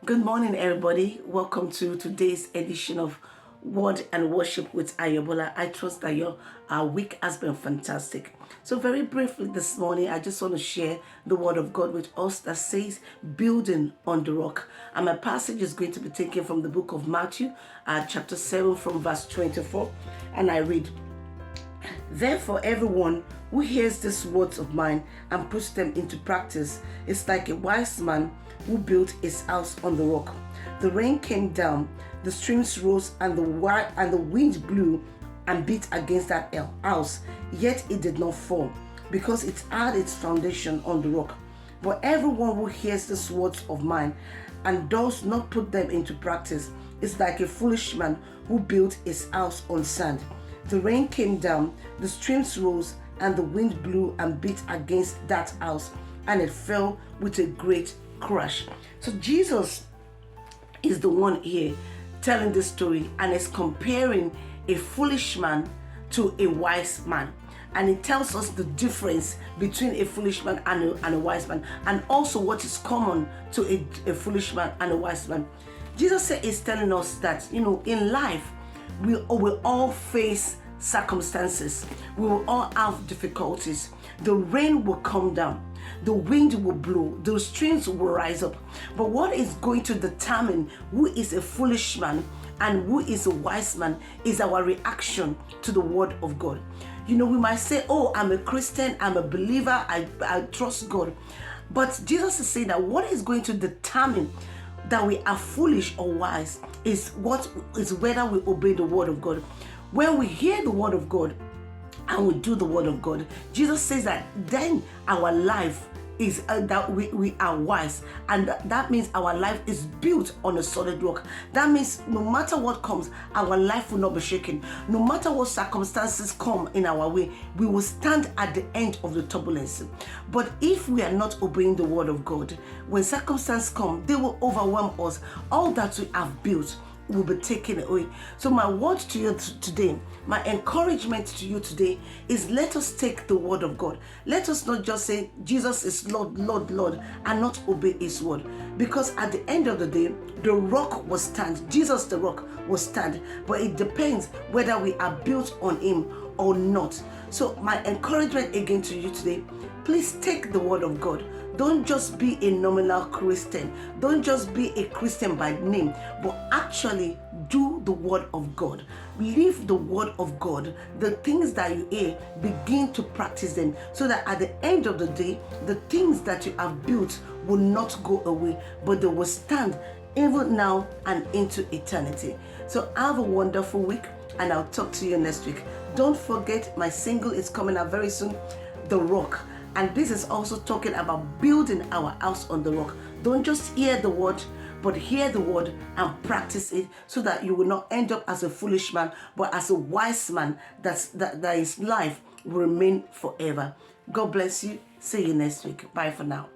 Good morning, everybody. Welcome to today's edition of Word and Worship with Ayobola. I trust that your week has been fantastic. So very briefly this morning, I just want to share the Word of God with us that says, building on the rock. And my passage is going to be taken from the book of Matthew, chapter 7 from verse 24. And I read, "Therefore, everyone who hears these words of mine and puts them into practice is like a wise man who built his house on the rock. The rain came down, the streams rose, and the wind blew and beat against that house, yet it did not fall, because it had its foundation on the rock. But everyone who hears these words of mine and does not put them into practice is like a foolish man who built his house on sand. The rain came down, the streams rose, and the wind blew and beat against that house, and it fell with a great crash." So Jesus is the one here telling this story and is comparing a foolish man to a wise man. And it tells us the difference between a foolish man and a wise man, and also what is common to a foolish man and a wise man. Jesus is telling us that, in life, we will all face circumstances. We will all have difficulties. The rain will come down. The wind will blow. The streams will rise up. But what is going to determine who is a foolish man and who is a wise man is our reaction to the word of God. We might say, "Oh, I'm a Christian, I'm a believer, I trust God." But Jesus is saying that what is going to determine that we are foolish or wise is whether we obey the word of God. When we hear the word of God and we do the word of God, Jesus says that then our life is that we are wise, and that means our life is built on a solid rock. That means no matter what comes, our life will not be shaken. No matter what circumstances come in our way, we will stand at the end of the turbulence. But if we are not obeying the word of God, when circumstances come, they will overwhelm us. All that we have built will be taken away. So my word to you today, my encouragement to you today is, let us take the word of God. Let us not just say Jesus is Lord, Lord, Lord, and not obey his word. Because at the end of the day, the rock will stand. Jesus, the rock, will stand. But it depends whether we are built on him or not. So my encouragement again to you today, please take the word of God. Don't just be a nominal Christian. Don't just be a Christian by name, but actually do the word of God. Live the word of God. The things that you hear, begin to practice them, so that at the end of the day, the things that you have built will not go away, but they will stand even now and into eternity. So have a wonderful week, and I'll talk to you next week. Don't forget, my single is coming out very soon, The Rock. And this is also talking about building our house on the rock. Don't just hear the word, but hear the word and practice it, so that you will not end up as a foolish man, but as a wise man that his life will remain forever. God bless you. See you next week. Bye for now.